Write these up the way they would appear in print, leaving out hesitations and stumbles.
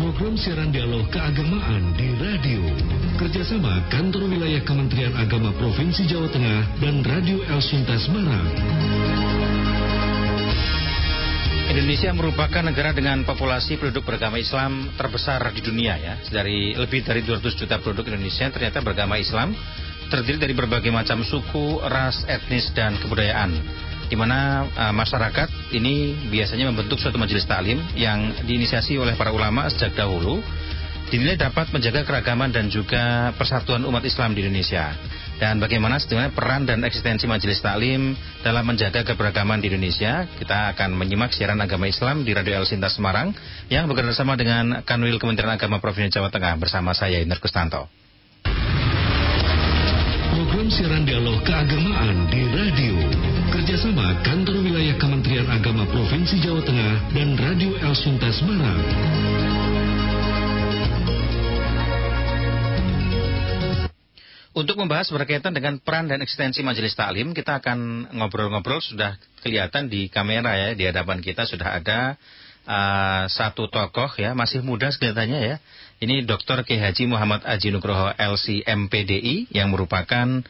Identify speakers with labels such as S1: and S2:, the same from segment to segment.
S1: Program siaran dialog keagamaan di radio. Kerjasama Kantor Wilayah Kementerian Agama Provinsi Jawa Tengah dan Radio El Sinta Semarang.
S2: Indonesia merupakan negara dengan populasi penduduk beragama Islam terbesar di dunia ya. Dari lebih dari 200 juta penduduk Indonesia ternyata beragama Islam, terdiri dari berbagai macam suku, ras, etnis, dan kebudayaan. Di mana masyarakat ini biasanya membentuk suatu majelis taklim yang diinisiasi oleh para ulama sejak dahulu, dinilai dapat menjaga keragaman dan juga persatuan umat Islam di Indonesia. Dan bagaimana sebenarnya peran dan eksistensi majelis taklim dalam menjaga keberagaman di Indonesia, kita akan menyimak siaran agama Islam di Radio El Sinta Semarang yang bekerjasama dengan Kanwil Kementerian Agama Provinsi Jawa Tengah bersama saya Indra Kustanto.
S1: Program siaran dialog keagamaan di radio. Kerjasama Kantor Wilayah Kementerian Agama Provinsi Jawa Tengah dan Radio El Sinta Semarang.
S2: Untuk membahas berkaitan dengan peran dan eksistensi majelis taklim, kita akan ngobrol-ngobrol. Sudah kelihatan di kamera ya, di hadapan kita sudah ada satu tokoh ya, masih muda kelihatannya ya. Ini Dr. Kiai Haji Muhammad Aji Nugroho LC MPDI yang merupakan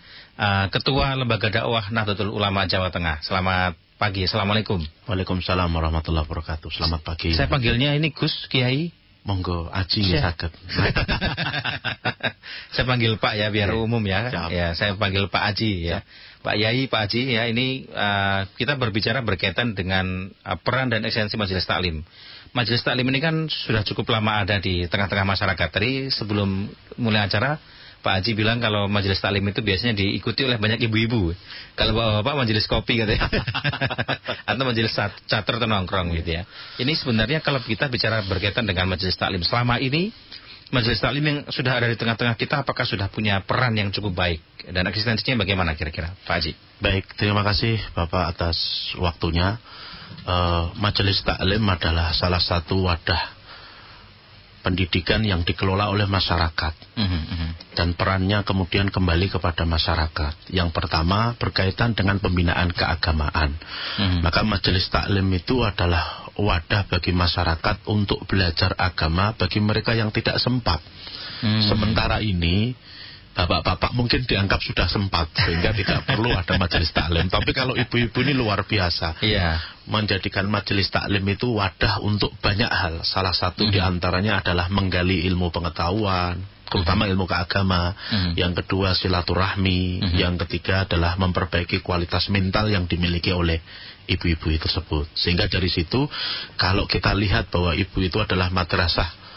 S2: Ketua Lembaga Dakwah Nahdlatul Ulama Jawa Tengah. Selamat pagi, Assalamualaikum.
S3: Waalaikumsalam warahmatullahi wabarakatuh. Selamat pagi.
S2: Saya panggilnya ini Gus Kiai.
S3: Monggo Aji sakit.
S2: Saya panggil Pak ya biar umum ya. Ya, saya panggil Pak Aji ya. Pak Yai, Pak Aji ya, ini kita berbicara berkaitan dengan peran dan eksistensi majelis taklim. Majelis taklim ini kan sudah cukup lama ada di tengah-tengah masyarakat. Tadi sebelum mulai acara Pak Haji bilang kalau majelis taklim itu biasanya diikuti oleh banyak ibu-ibu. Kalau bapak-bapak majelis kopi katanya. Atau majelis catur atau nongkrong gitu ya. Ini sebenarnya kalau kita bicara berkaitan dengan majelis taklim, selama ini majelis taklim yang sudah ada di tengah-tengah kita apakah sudah punya peran yang cukup baik? Dan eksistensinya bagaimana kira-kira Pak Haji?
S3: Baik, terima kasih Bapak atas waktunya. Majelis taklim adalah salah satu wadah pendidikan yang dikelola oleh masyarakat, dan perannya kemudian kembali kepada masyarakat. Yang pertama berkaitan dengan pembinaan keagamaan. Maka majelis taklim itu adalah wadah bagi masyarakat untuk belajar agama bagi mereka yang tidak sempat. Sementara ini bapak-bapak mungkin dianggap sudah sempat sehingga tidak perlu ada majelis taklim. Tapi kalau ibu-ibu ini luar biasa, menjadikan majelis taklim itu wadah untuk banyak hal. Salah satu diantaranya adalah menggali ilmu pengetahuan, terutama ilmu keagama. Yang kedua silaturahmi. Yang ketiga adalah memperbaiki kualitas mental yang dimiliki oleh ibu-ibu tersebut. Sehingga dari situ kalau kita lihat bahwa ibu itu adalah madrasah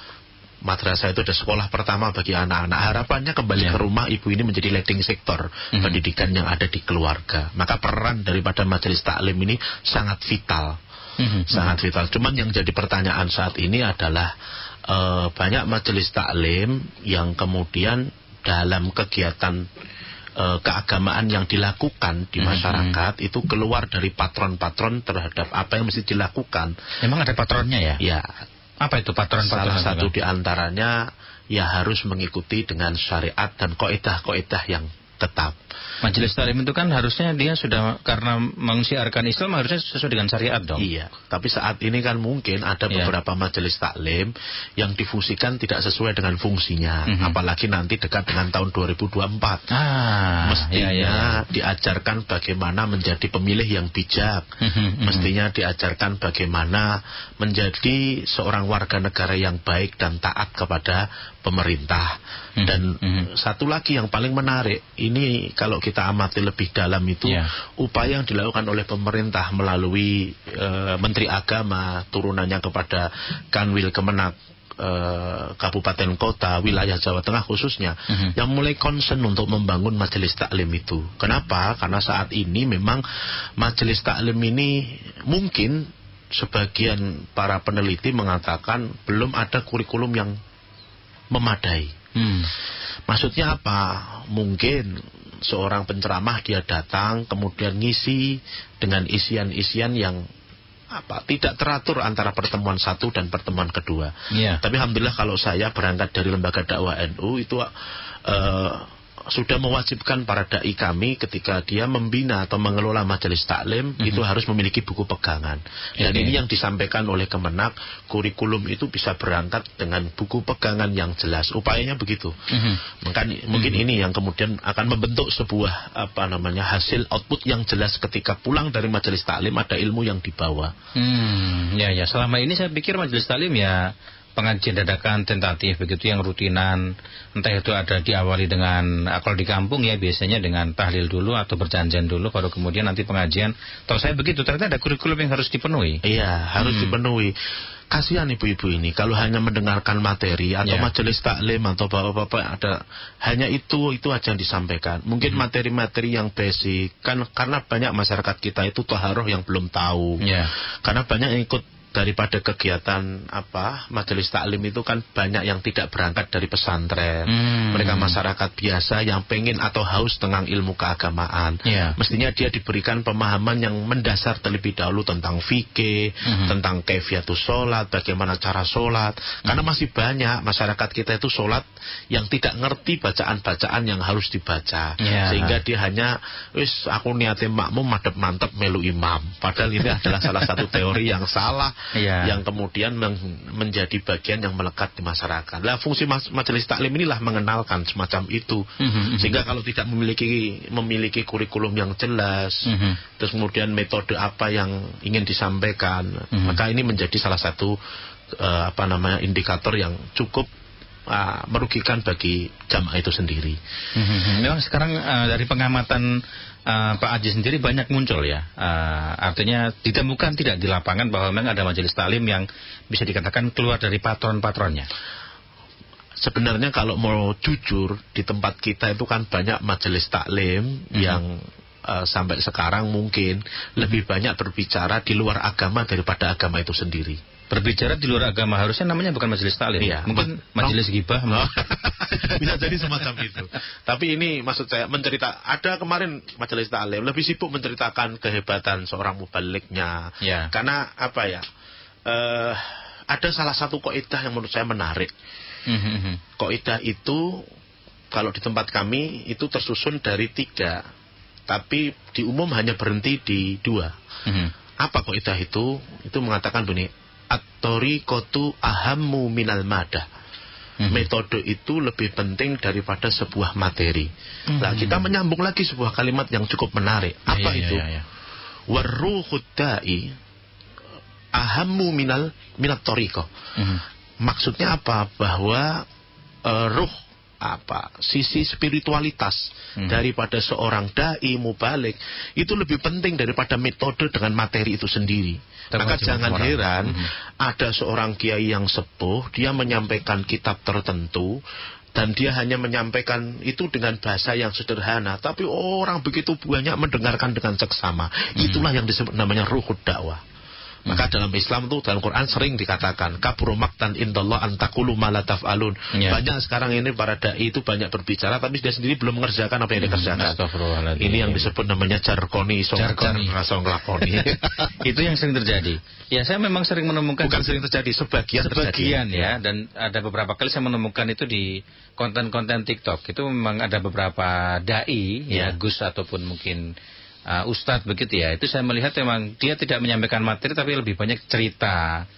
S3: itu adalah sekolah pertama bagi anak-anak. Harapannya kembali ke rumah ibu ini menjadi leading sektor pendidikan yang ada di keluarga. Maka peran daripada majelis taklim ini sangat vital. Sangat vital. Cuman yang jadi pertanyaan saat ini adalah banyak majelis taklim yang kemudian dalam kegiatan keagamaan yang dilakukan di masyarakat itu keluar dari patron-patron terhadap apa yang mesti dilakukan.
S2: Memang ada patronnya ya?
S3: Ya.
S2: Apa itu patron-patron?
S3: Salah satu diantaranya ya harus mengikuti dengan syariat dan kaidah-kaidah yang tetap.
S2: Majelis taklim itu kan harusnya dia sudah karena mensiarkan Islam harusnya sesuai dengan syariat dong.
S3: Iya, tapi saat ini kan mungkin ada beberapa majelis taklim yang difungsikan tidak sesuai dengan fungsinya. Apalagi nanti dekat dengan tahun 2024. Mestinya diajarkan bagaimana menjadi pemilih yang bijak. Mestinya diajarkan bagaimana menjadi seorang warga negara yang baik dan taat kepada pemerintah. Dan satu lagi yang paling menarik, ini kalau kita amati lebih dalam itu upaya yang dilakukan oleh pemerintah melalui Menteri Agama, turunannya kepada Kanwil Kemenak kabupaten kota wilayah Jawa Tengah khususnya, yang mulai concern untuk membangun majelis taklim itu. Kenapa? Karena saat ini memang majelis taklim ini mungkin sebagian para peneliti mengatakan belum ada kurikulum yang memadai. Maksudnya apa? Mungkin seorang penceramah dia datang kemudian ngisi dengan isian-isian yang tidak teratur antara pertemuan satu dan pertemuan kedua. Tapi alhamdulillah kalau saya berangkat dari lembaga dakwah NU itu sudah mewajibkan para dai kami ketika dia membina atau mengelola majelis taklim itu harus memiliki buku pegangan. Dan ini yang disampaikan oleh Kemenak, kurikulum itu bisa berangkat dengan buku pegangan yang jelas. Upayanya begitu. Mungkin ini yang kemudian akan membentuk sebuah hasil output yang jelas ketika pulang dari majelis taklim ada ilmu yang dibawa.
S2: Ya, selama ini saya pikir majelis taklim ya pengajian dadakan tentatif begitu yang rutinan, entah itu ada diawali dengan kalau di kampung ya biasanya dengan tahlil dulu atau berjanjian dulu baru kemudian nanti pengajian. Tahu saya begitu, ternyata ada kurikulum yang harus dipenuhi.
S3: Iya, harus dipenuhi. Kasihan ibu-ibu ini kalau hanya mendengarkan materi atau majelis taklim atau bapak-bapak ada hanya itu aja yang disampaikan. Mungkin materi-materi yang basic kan karena banyak masyarakat kita itu taharoh yang belum tahu. Karena banyak yang ikut daripada kegiatan majelis taklim itu kan banyak yang tidak berangkat dari pesantren. Mereka masyarakat biasa yang pengen atau haus tentang ilmu keagamaan. Mestinya dia diberikan pemahaman yang mendasar terlebih dahulu tentang fikih, tentang kaifiatus sholat, bagaimana cara sholat. Karena masih banyak masyarakat kita itu sholat yang tidak ngerti bacaan-bacaan yang harus dibaca. Sehingga dia hanya aku niatin makmum madep-mantep melu imam. Padahal ini adalah salah satu teori yang salah. Yang kemudian menjadi bagian yang melekat di masyarakat. Nah, fungsi majelis taklim inilah mengenalkan semacam itu. Sehingga kalau tidak memiliki kurikulum yang jelas, terus kemudian metode apa yang ingin disampaikan, maka ini menjadi salah satu indikator yang cukup merugikan bagi jamaah itu sendiri.
S2: Memang sekarang dari pengamatan Pak Aji sendiri banyak muncul ya, artinya ditemukan tidak di lapangan bahwa memang ada majelis taklim yang bisa dikatakan keluar dari patron-patronnya.
S3: Sebenarnya kalau mau jujur di tempat kita itu kan banyak majelis taklim yang sampai sekarang mungkin lebih banyak berbicara di luar agama daripada agama itu sendiri.
S2: Berbicara di luar agama harusnya namanya bukan majelis taklim. Mungkin majelis ghibah.
S3: Bisa jadi semacam itu. Tapi ini maksud saya ada kemarin majelis taklim lebih sibuk menceritakan kehebatan seorang mubalignya. Karena ada salah satu kaidah yang menurut saya menarik. Kaidah itu kalau di tempat kami itu tersusun dari 3, tapi di umum hanya berhenti di 2. Apa kaidah itu? Itu mengatakan begini, at-thariqatu ahammu minal madah. Metode itu lebih penting daripada sebuah materi. Nah, kita menyambung lagi sebuah kalimat yang cukup menarik. Apa itu? Warruhud da'i ahammu minat thariqah. Maksudnya apa? Bahwa sisi spiritualitas daripada seorang dai mubalig itu lebih penting daripada metode dengan materi itu sendiri. Maka jangan heran ada seorang kiai yang sepuh, dia menyampaikan kitab tertentu dan dia hanya menyampaikan itu dengan bahasa yang sederhana, tapi orang begitu banyak mendengarkan dengan seksama. Itulah yang disebut namanya ruhud dakwah. Maka dalam Islam itu, dalam Quran sering dikatakan kaburu maqtan indallah an taqulu ma la taf'alun. Banyak sekarang ini para dai itu banyak berbicara tapi dia sendiri belum mengerjakan apa yang dikerjakan. Ini yang disebut namanya jarkoni, langsung nglakoni.
S2: Itu yang sering terjadi. Ya, saya memang sering menemukan.
S3: Bukan sering terjadi, sebagian terjadi.
S2: Ya, dan ada beberapa kali saya menemukan itu di konten-konten TikTok. Itu memang ada beberapa dai, Gus ataupun mungkin Ustadz begitu ya. Itu saya melihat memang dia tidak menyampaikan materi tapi lebih banyak cerita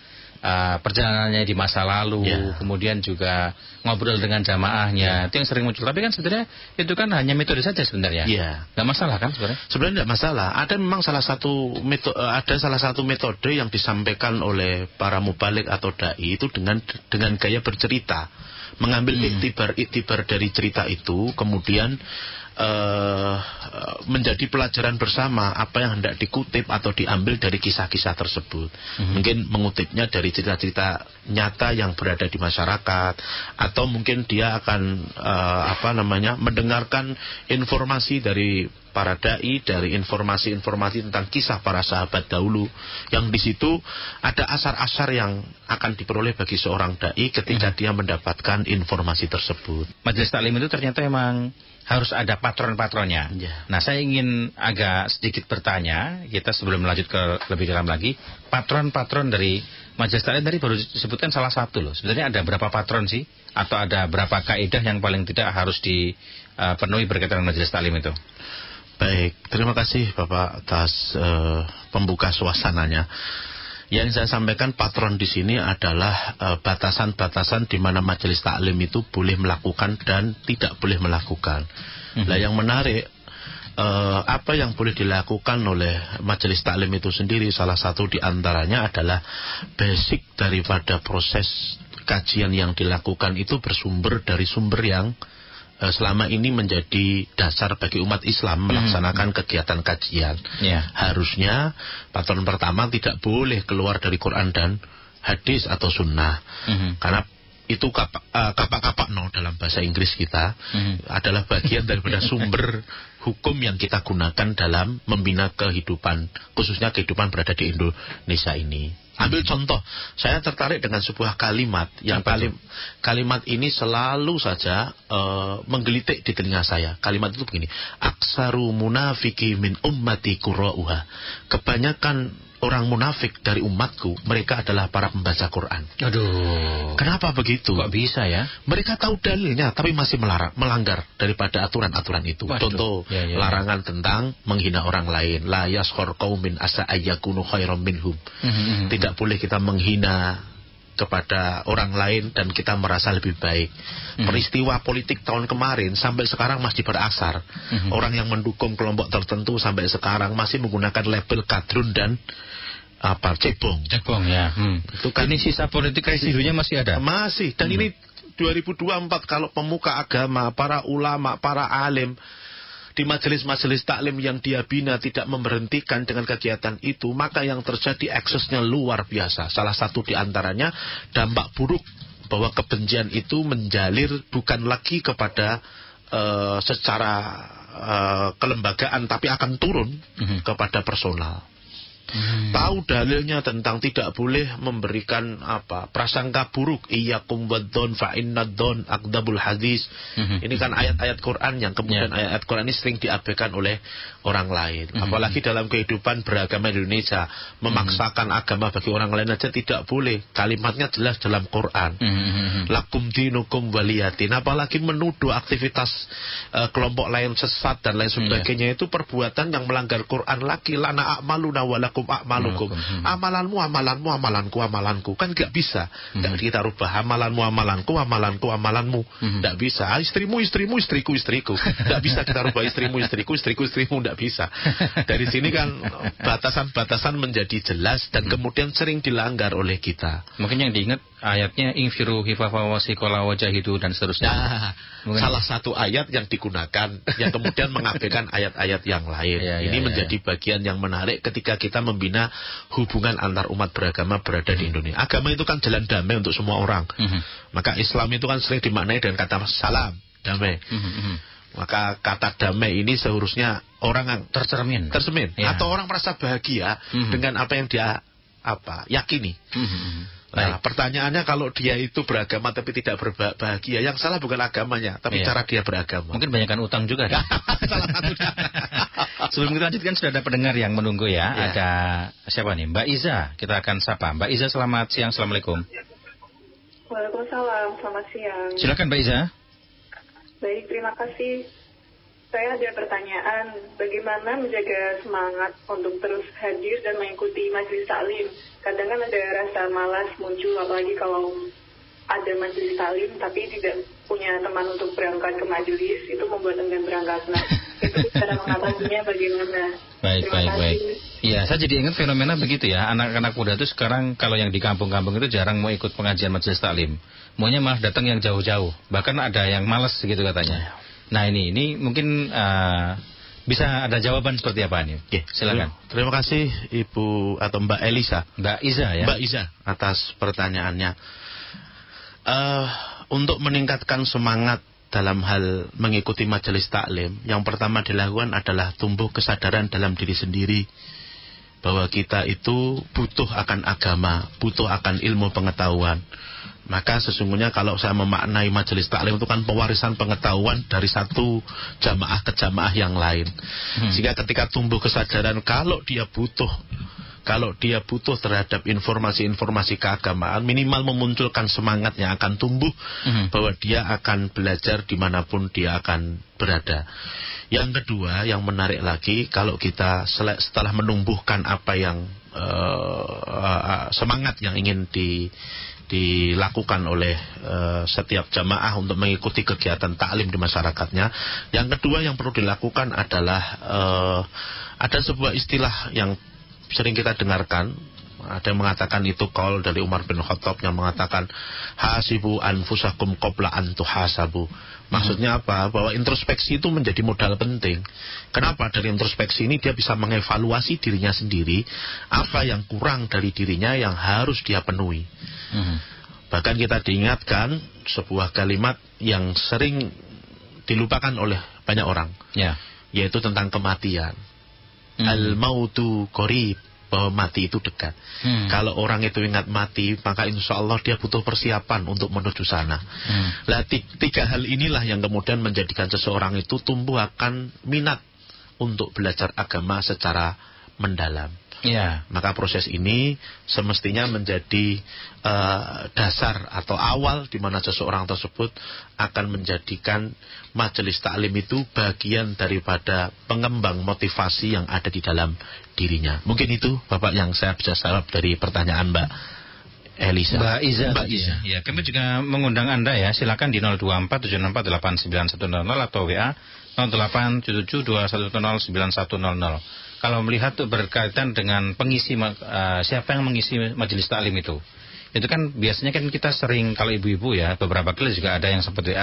S2: perjalanannya di masa lalu, kemudian juga ngobrol dengan jamaahnya. Itu yang sering muncul. Tapi kan sebenarnya itu kan hanya metode saja sebenarnya. Nggak masalah kan sebenarnya?
S3: Sebenarnya nggak masalah. Ada memang salah satu metode yang disampaikan oleh para mubalik atau dai itu dengan gaya bercerita, mengambil iktibar dari cerita itu, kemudian menjadi pelajaran bersama apa yang hendak dikutip atau diambil dari kisah-kisah tersebut. Mungkin mengutipnya dari cerita-cerita nyata yang berada di masyarakat, atau mungkin dia akan mendengarkan informasi dari para dai, dari informasi-informasi tentang kisah para sahabat dahulu, yang di situ ada asar-asar yang akan diperoleh bagi seorang dai ketika dia mendapatkan informasi tersebut.
S2: Majelis taklim itu ternyata memang harus ada patron-patronnya. Nah, saya ingin agak sedikit bertanya, kita sebelum lanjut ke lebih dalam lagi, patron-patron dari Majelis Taklim tadi baru disebutkan salah satu loh. Sebenarnya ada berapa patron sih? Atau ada berapa kaidah yang paling tidak harus dipenuhi berkaitan dengan Majelis Taklim itu?
S3: Baik, terima kasih Bapak atas pembuka suasananya. Yang saya sampaikan patron di sini adalah batasan-batasan di mana Majelis Taklim itu boleh melakukan dan tidak boleh melakukan. Nah, yang menarik, apa yang boleh dilakukan oleh Majelis Taklim itu sendiri, salah satu di antaranya adalah basic daripada proses kajian yang dilakukan itu bersumber dari sumber yang selama ini menjadi dasar bagi umat Islam melaksanakan kegiatan kajian. Harusnya patron pertama tidak boleh keluar dari Quran dan hadis atau sunnah, karena itu kapak-kapak no dalam bahasa Inggris kita adalah bagian daripada sumber hukum yang kita gunakan dalam membina kehidupan, khususnya kehidupan berada di Indonesia ini. Ambil contoh, saya tertarik dengan sebuah kalimat yang kalimat ini selalu saja menggelitik di telinga saya. Kalimat itu begini: aksaru munafiki min ummati qura'uha. Kebanyakan orang munafik dari umatku, mereka adalah para pembaca Quran.
S2: Aduh.
S3: Kenapa begitu?
S2: Kok bisa ya?
S3: Mereka tahu dalilnya, tapi masih melanggar daripada aturan-aturan itu.
S2: Waduh.
S3: Contoh, larangan tentang menghina orang lain. La yaskhar qaumin asa ayyakunu khairam minhum. Tidak boleh kita menghina kepada orang lain dan kita merasa lebih baik. Peristiwa politik tahun kemarin sampai sekarang masih beraksar. Orang yang mendukung kelompok tertentu sampai sekarang masih menggunakan label kadrun dan cebong
S2: ya.
S3: Itu kan,
S2: ini sisa politik residunya masih ada.
S3: Masih. Dan ini 2024 kalau pemuka agama, para ulama, para alim di majelis-majelis taklim yang dia bina tidak memberhentikan dengan kegiatan itu, maka yang terjadi eksesnya luar biasa. Salah satu di antaranya dampak buruk bahwa kebencian itu menjalir bukan lagi kepada secara kelembagaan, tapi akan turun kepada personal. Tahu dalilnya tentang tidak boleh memberikan prasangka buruk, iyyakum wadzon fa innadzon akdzabul hadis. Ini kan ayat-ayat Quran yang kemudian ayat-ayat Quran ini sering diabaikan oleh orang lain. Apalagi dalam kehidupan beragama Indonesia, memaksakan agama bagi orang lain aja tidak boleh. Kalimatnya jelas dalam Quran. Lakum dinukum waliyatin. Apalagi menuduh aktivitas kelompok lain sesat dan lain sebagainya, itu perbuatan yang melanggar Quran lagi. Lana a'maluna walakum a'malukum. Amalanmu, amalanku. Kan nggak bisa. Nggak kita rubah amalanmu, amalanmu. Nggak bisa. Istrimu, istriku. Nggak bisa kita rubah istrimu, istrimu. Nggak bisa. Dari sini kan batasan-batasan menjadi jelas dan kemudian sering dilanggar oleh kita.
S2: Mungkin yang diingat ayatnya infiru hifafa wasiqala wajahidu dan seterusnya.
S3: Salah satu ayat yang digunakan yang kemudian mengabaikan ayat-ayat yang lain. Ini menjadi bagian yang menarik ketika kita membina hubungan antar umat beragama berada di Indonesia. Agama itu kan jalan damai untuk semua orang. Maka Islam itu kan sering dimaknai dengan kata salam, damai. Maka kata damai ini seharusnya orang yang tercermin atau orang merasa bahagia dengan apa yang dia yakini. Nah, pertanyaannya kalau dia itu beragama tapi tidak berbahagia, yang salah bukan agamanya, tapi cara dia beragama.
S2: Mungkin banyakkan utang juga.
S3: Salah satunya.
S2: Sebelum kita lanjutkan, sudah ada pendengar yang menunggu ya. Ada siapa nih? Mbak Iza, kita akan sapa. Mbak Iza, selamat siang. Assalamualaikum.
S4: Waalaikumsalam, selamat siang.
S2: Silakan Mbak Iza.
S4: Baik, terima kasih. Saya ada pertanyaan, bagaimana menjaga semangat untuk terus hadir dan mengikuti majelis taklim? Kadang kan ada rasa malas muncul, apalagi kalau ada majelis taklim tapi tidak punya teman untuk berangkat ke majelis, itu membuat enggan berangkat. Nah, itu cara mengatasinya bagaimana?
S2: Baik. Iya, saya jadi ingat fenomena begitu ya. Anak-anak muda itu sekarang kalau yang di kampung-kampung itu jarang mau ikut pengajian majelis taklim. Maunya malah datang yang jauh-jauh. Bahkan ada yang malas gitu katanya. Nah ini mungkin bisa ada jawaban seperti apa nih? Silakan.
S3: Terima kasih Ibu atau Mbak Elisa.
S2: Mbak Iza ya.
S3: Mbak Iza atas pertanyaannya. Untuk meningkatkan semangat dalam hal mengikuti majelis taklim, yang pertama dilakukan adalah tumbuh kesadaran dalam diri sendiri bahwa kita itu butuh akan agama, butuh akan ilmu pengetahuan. Maka sesungguhnya kalau saya memaknai majelis taklim itu kan pewarisan pengetahuan dari satu jamaah ke jamaah yang lain. Sehingga ketika tumbuh kesadaran kalau dia butuh Kalau dia butuh terhadap informasi-informasi keagamaan, minimal memunculkan semangat yang akan tumbuh bahwa dia akan belajar dimanapun dia akan berada. Yang kedua, yang menarik lagi, kalau kita setelah menumbuhkan apa yang semangat yang ingin dilakukan oleh setiap jamaah untuk mengikuti kegiatan taklim di masyarakatnya. Yang kedua yang perlu dilakukan adalah ada sebuah istilah yang sering kita dengarkan. Ada yang mengatakan itu qaul dari Umar bin Khattab yang mengatakan hasibu anfusakum qabla an tuhasabu. Maksudnya apa? Bahwa introspeksi itu menjadi modal penting. Kenapa? Dari introspeksi ini dia bisa mengevaluasi dirinya sendiri, apa yang kurang dari dirinya yang harus dia penuhi. Bahkan kita diingatkan sebuah kalimat yang sering dilupakan oleh banyak orang, yaitu tentang kematian. Al-mautu qarib, bahwa mati itu dekat. Kalau orang itu ingat mati, maka insya Allah dia butuh persiapan untuk menuju sana. Nah, tiga hal inilah yang kemudian menjadikan seseorang itu tumbuh akan minat untuk belajar agama secara mendalam. Maka proses ini semestinya menjadi dasar atau awal di mana seseorang tersebut akan menjadikan majelis taklim itu bagian daripada pengembang motivasi yang ada di dalam dirinya. Mungkin itu Bapak yang saya bisa jawab dari pertanyaan Mbak Elisa.
S2: Mbak Iza. Ya, kami juga mengundang Anda ya, silakan di 02476489100 atau WA 0877210910. Kalau melihat berkaitan dengan pengisi, siapa yang mengisi majelis taklim itu kan biasanya kan kita sering, kalau ibu-ibu ya, beberapa kali juga ada yang seperti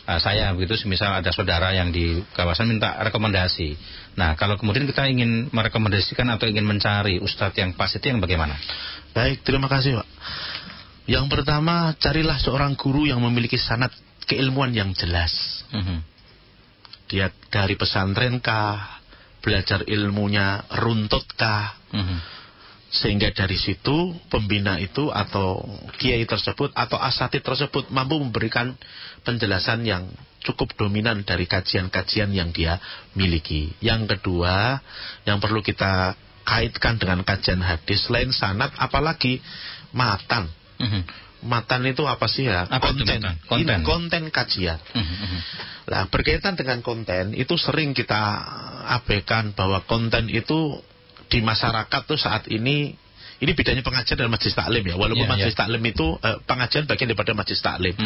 S2: saya begitu, misal ada saudara yang di kawasan minta rekomendasi. Nah, kalau kemudian kita ingin merekomendasikan atau ingin mencari ustadz yang pas, itu yang bagaimana?
S3: Baik, terima kasih Pak. Yang pertama, carilah seorang guru yang memiliki sanad keilmuan yang jelas. Dia dari pesantren kah, belajar ilmunya runtut kah, sehingga dari situ pembina itu atau kiai tersebut atau asatidz tersebut mampu memberikan penjelasan yang cukup dominan dari kajian-kajian yang dia miliki. Yang kedua, yang perlu kita kaitkan dengan kajian hadis, selain sanad apalagi matan. Matan itu apa sih ya? Konten kajian. Nah, berkaitan dengan konten itu sering kita abaikan bahwa konten itu di masyarakat tuh saat ini bedanya pengajian dan majelis taklim ya. Walaupun majelis taklim itu pengajian bagian daripada majelis taklim.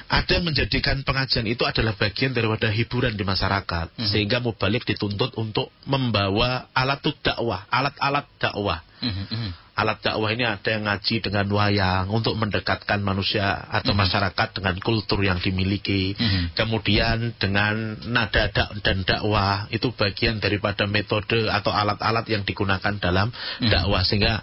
S3: Ada yang menjadikan pengajian itu adalah bagian daripada hiburan di masyarakat, sehingga mubalik dituntut untuk membawa alat dakwah. Alat dakwah ini ada yang ngaji dengan wayang untuk mendekatkan manusia atau masyarakat dengan kultur yang dimiliki. Kemudian dengan nada dan dakwah itu bagian daripada metode atau alat-alat yang digunakan dalam dakwah, sehingga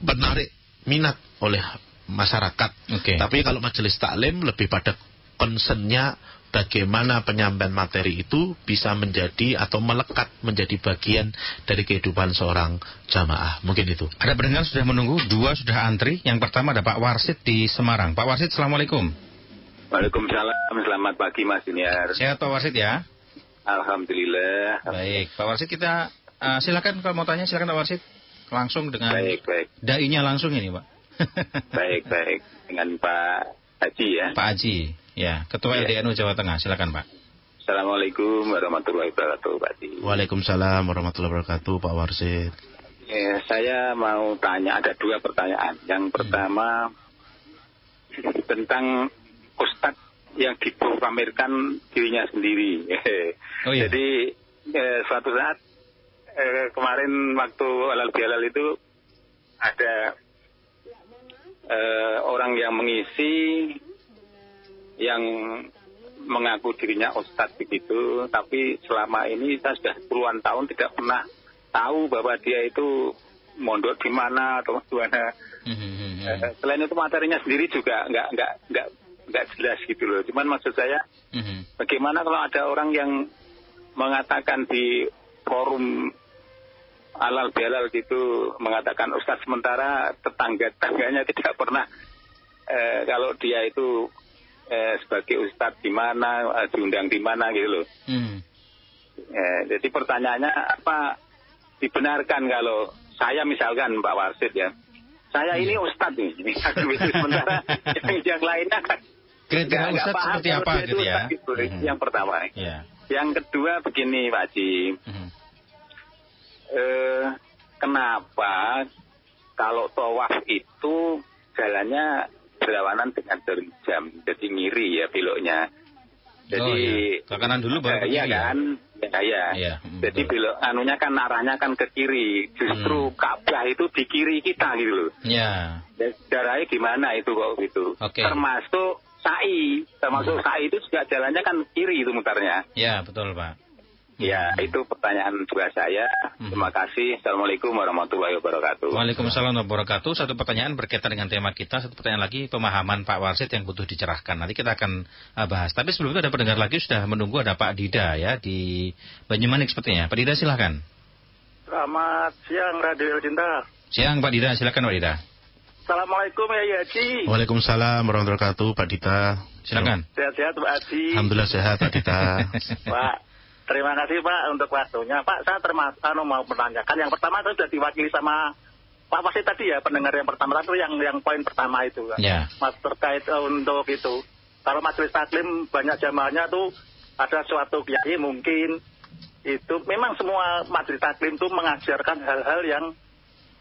S3: menarik minat oleh masyarakat. Tapi kalau majelis taklim lebih pada concernnya bagaimana penyampaian materi itu bisa menjadi atau melekat menjadi bagian dari kehidupan seorang jamaah. Mungkin itu.
S2: Ada pendengar sudah menunggu, 2 sudah antri. Yang pertama ada Pak Warsid di Semarang. Pak Warsid, Assalamualaikum.
S5: Waalaikumsalam, selamat pagi Mas Junior.
S2: Sehat Pak Warsid ya?
S5: Alhamdulillah.
S2: Baik, Pak Warsid, kita silakan kalau mau tanya, silakan Pak Warsid. Langsung dengan
S5: baik.
S2: Dai-nya langsung ini Pak.
S5: baik, dengan Pak Haji ya.
S2: Pak Haji. Ya, Ketua LDNU Jawa Tengah, silakan Pak.
S5: Assalamualaikum warahmatullahi wabarakatuh, Pak Haji.
S3: Waalaikumsalam warahmatullahi wabarakatuh, Pak Warsid.
S5: Saya mau tanya, ada 2 pertanyaan. Yang pertama tentang ustadz yang dipamerkan dirinya sendiri. Jadi suatu saat kemarin waktu halal bihalal itu ada orang yang mengisi yang mengaku dirinya ustadz begitu, tapi selama ini saya sudah puluhan tahun tidak pernah tahu bahwa dia itu mondok di mana atau di mana. Selain itu materinya sendiri juga nggak jelas gitu loh. Cuman maksud saya, bagaimana kalau ada orang yang mengatakan di forum halal bihalal gitu, mengatakan ustadz, sementara tetangganya tidak pernah kalau dia itu sebagai ustadz di mana, diundang di mana gitu loh. Jadi pertanyaannya, apa dibenarkan kalau saya misalkan Pak Warsid ya, saya ini ustadz nih, sementara yang lainnya kan
S2: kriteria ustadz seperti apa gitu ya?
S5: Gitu, yang pertama. Yang kedua begini Pak Haji, kenapa kalau tawaf itu jalannya berlawanan dengan jam, jadi ngiri ya beloknya. Jadi
S2: ke kanan dulu baru ke kiri.
S5: Iya kan? Ya. Jadi belok anunya kan arahnya kan ke kiri. Justru Ka'bah itu di kiri kita gitu loh.
S2: Iya.
S5: Darahnya gimana itu kok gitu. Termasuk sa'i itu juga jalannya kan kiri itu mutarnya.
S2: Iya, betul, Pak.
S5: Ya, itu pertanyaan dua saya. Terima kasih. Assalamualaikum warahmatullahi wabarakatuh.
S2: Waalaikumsalam warahmatullahi wabarakatuh. Satu pertanyaan berkaitan dengan tema kita. Satu pertanyaan lagi pemahaman Pak Warsid yang butuh dicerahkan. Nanti kita akan bahas. Tapi sebelum itu ada pendengar lagi sudah menunggu, ada Pak Dida ya di Banyumanik sepertinya. Pak Dida silakan.
S6: Selamat siang Radio Cinta.
S2: Siang Pak Dida, silakan Pak Dida.
S6: Assalamualaikum ya Haji.
S3: Waalaikumsalam warahmatullahi wabarakatuh Pak Dida.
S2: Silakan.
S6: Sehat-sehat Pak Haji.
S3: Alhamdulillah sehat Pak Dida.
S6: Pak, terima kasih Pak untuk waktunya. Pak, saya mau menanyakan. Yang pertama itu sudah diwakili sama Pak Warsid tadi ya, pendengar yang pertama itu yang poin pertama itu kan.
S2: Ya.
S6: Mas terkait untuk itu. Kalau majelis taklim banyak jamaahnya tuh ada suatu kiai mungkin itu memang semua majelis taklim tuh mengajarkan hal-hal yang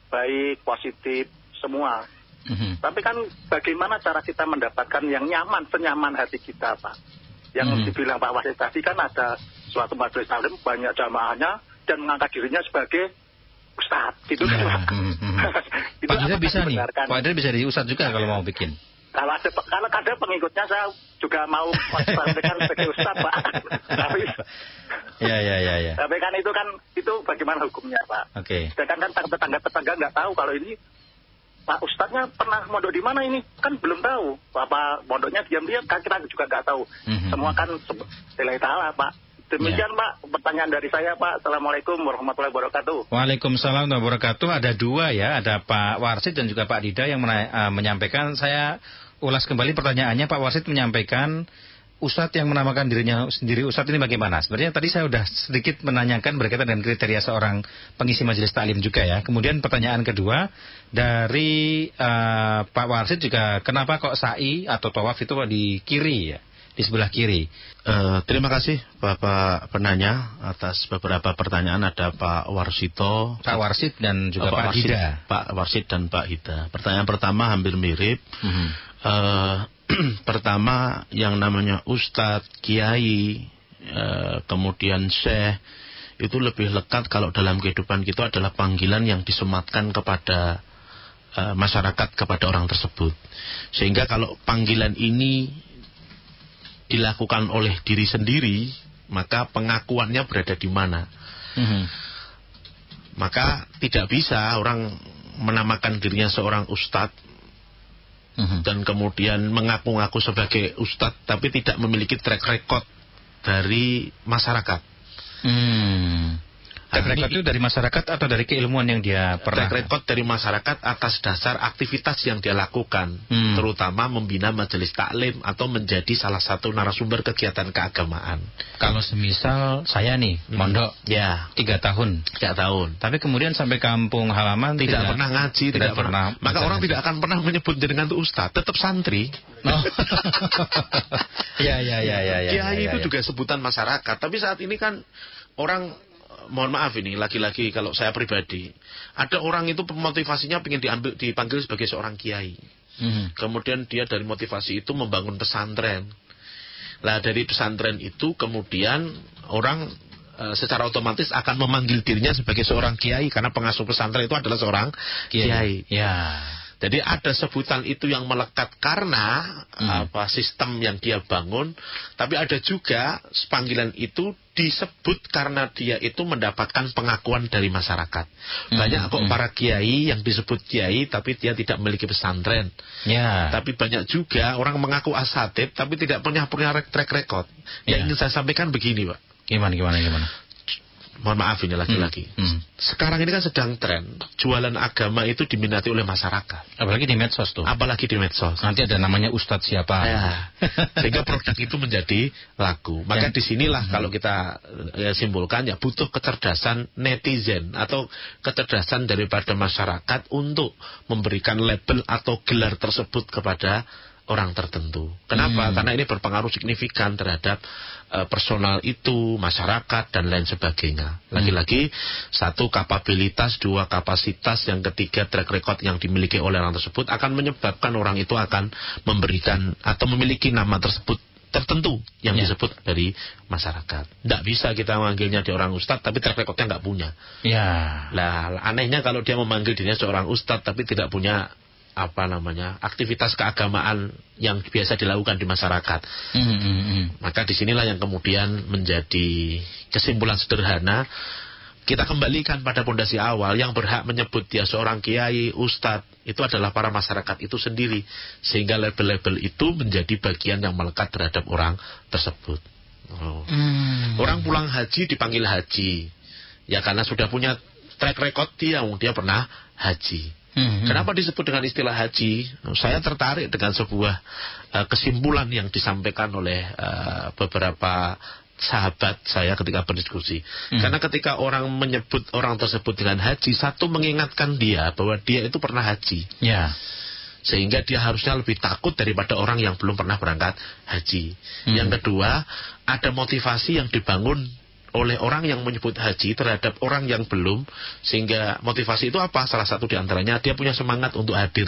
S6: baik, positif semua. Tapi kan bagaimana cara kita mendapatkan yang nyaman, senyaman hati kita Pak. Yang dibilang Pak Warsid tadi kan ada suatu majelis taklim banyak jamaahnya dan mengangkat dirinya sebagai ustadz gitu kan.
S2: Pak Dida bisa nih, Pak Dida bisa jadi ustadz juga kalau mau bikin.
S6: Kalau ada pengikutnya saya juga mau sampaikan sebagai ustadz Pak. Tapi
S2: ya.
S6: Tapi kan itu bagaimana hukumnya Pak?
S2: Oke.
S6: Sedangkan kan tetangga nggak tahu kalau ini Pak Ustadznya pernah mondok di mana ini? Kan belum tahu. Apa mondoknya diam-diam kan kita juga nggak tahu. Semua kan lillahi ta'ala Pak. Demikian Pak, pertanyaan dari saya Pak. Assalamualaikum warahmatullahi wabarakatuh.
S2: Waalaikumsalam warahmatullahi wabarakatuh. Ada dua ya, ada Pak Warsid dan juga Pak Dida yang menyampaikan. Saya ulas kembali pertanyaannya. Pak Warsid menyampaikan Ustadz yang menamakan dirinya sendiri Ustadz ini bagaimana? Sebenarnya tadi saya sudah sedikit menanyakan berkaitan dengan kriteria seorang pengisi majelis taklim juga ya. Kemudian pertanyaan kedua dari Pak Warsid juga, kenapa kok sa'i atau tawaf itu di kiri ya? Di sebelah kiri.
S3: Terima kasih Bapak penanya atas beberapa pertanyaan. Ada Pak Warsito,
S2: Pak Warsid dan juga Pak Dida.
S3: Pak Warsid dan Pak Hida. Pertanyaan pertama hampir mirip. Pertama yang namanya Ustadz, Kiai, kemudian Syekh, itu lebih lekat kalau dalam kehidupan kita adalah panggilan yang disematkan kepada masyarakat, kepada orang tersebut. Sehingga kalau panggilan ini dilakukan oleh diri sendiri, maka pengakuannya berada di mana. Maka tidak bisa orang menamakan dirinya seorang ustadz dan kemudian mengaku-ngaku sebagai ustadz tapi tidak memiliki track record dari masyarakat.
S2: Track record itu dari masyarakat atau dari keilmuan yang dia pernah?
S3: Track record dari masyarakat atas dasar aktivitas yang dia lakukan, terutama membina majelis taklim atau menjadi salah satu narasumber kegiatan keagamaan.
S2: Kalau semisal saya nih mondok
S3: ya
S2: 3 tahun,
S3: tapi
S2: kemudian sampai kampung halaman
S3: tidak pernah ngaji, tidak pernah, maka orang tidak akan pernah menyebut dengan itu ustadz, tetap santri. Kiai itu juga sebutan masyarakat. Tapi saat ini kan orang, mohon maaf ini lagi-lagi kalau saya pribadi, ada orang itu motivasinya ingin dipanggil sebagai seorang kiai. Kemudian dia dari motivasi itu membangun pesantren. Lah dari pesantren itu kemudian orang secara otomatis akan memanggil dirinya sebagai seorang kiai karena pengasuh pesantren itu adalah seorang kiai. Jadi ada sebutan itu yang melekat karena sistem yang dia bangun, tapi ada juga panggilan itu disebut karena dia itu mendapatkan pengakuan dari masyarakat. Banyak kok para kiai yang disebut kiai tapi dia tidak memiliki pesantren. Tapi banyak juga orang mengaku asatid tapi tidak punya track record. Yang ingin saya sampaikan begini Pak.
S2: Gimana?
S3: mohon maaf ini lagi-lagi. Sekarang ini kan sedang tren jualan agama itu diminati oleh masyarakat.
S2: Apalagi di medsos tuh.
S3: Apalagi di medsos.
S2: Nanti ada namanya Ustadz siapa.
S3: Ya. Sehingga produk itu menjadi laku. Maka disinilah kalau kita simpulkan ya butuh kecerdasan netizen atau kecerdasan daripada masyarakat untuk memberikan label atau gelar tersebut kepada orang tertentu. Kenapa? Karena ini berpengaruh signifikan terhadap personal itu, masyarakat, dan lain sebagainya. Lagi-lagi, satu kapabilitas, dua kapasitas, yang ketiga track record yang dimiliki oleh orang tersebut akan menyebabkan orang itu akan memberikan atau memiliki nama tersebut tertentu yang disebut dari masyarakat. Tidak bisa kita memanggilnya di orang ustadz tapi track recordnya nggak punya. Lah anehnya kalau dia memanggil dirinya seorang ustadz tapi tidak punya aktivitas keagamaan yang biasa dilakukan di masyarakat. Maka disinilah yang kemudian menjadi kesimpulan sederhana. Kita kembalikan pada pondasi awal, yang berhak menyebut dia seorang kiai, ustadz, itu adalah para masyarakat itu sendiri. Sehingga label-label itu menjadi bagian yang melekat terhadap orang tersebut. Orang pulang haji dipanggil haji, ya karena sudah punya track record dia pernah haji. Kenapa disebut dengan istilah haji? Saya tertarik dengan sebuah kesimpulan yang disampaikan oleh beberapa sahabat saya ketika berdiskusi. Karena ketika orang menyebut orang tersebut dengan haji, satu mengingatkan dia bahwa dia itu pernah haji. Sehingga dia harusnya lebih takut daripada orang yang belum pernah berangkat haji. Yang kedua, ada motivasi yang dibangun oleh orang yang menyebut haji terhadap orang yang belum, sehingga motivasi itu apa? Salah satu diantaranya dia punya semangat untuk hadir,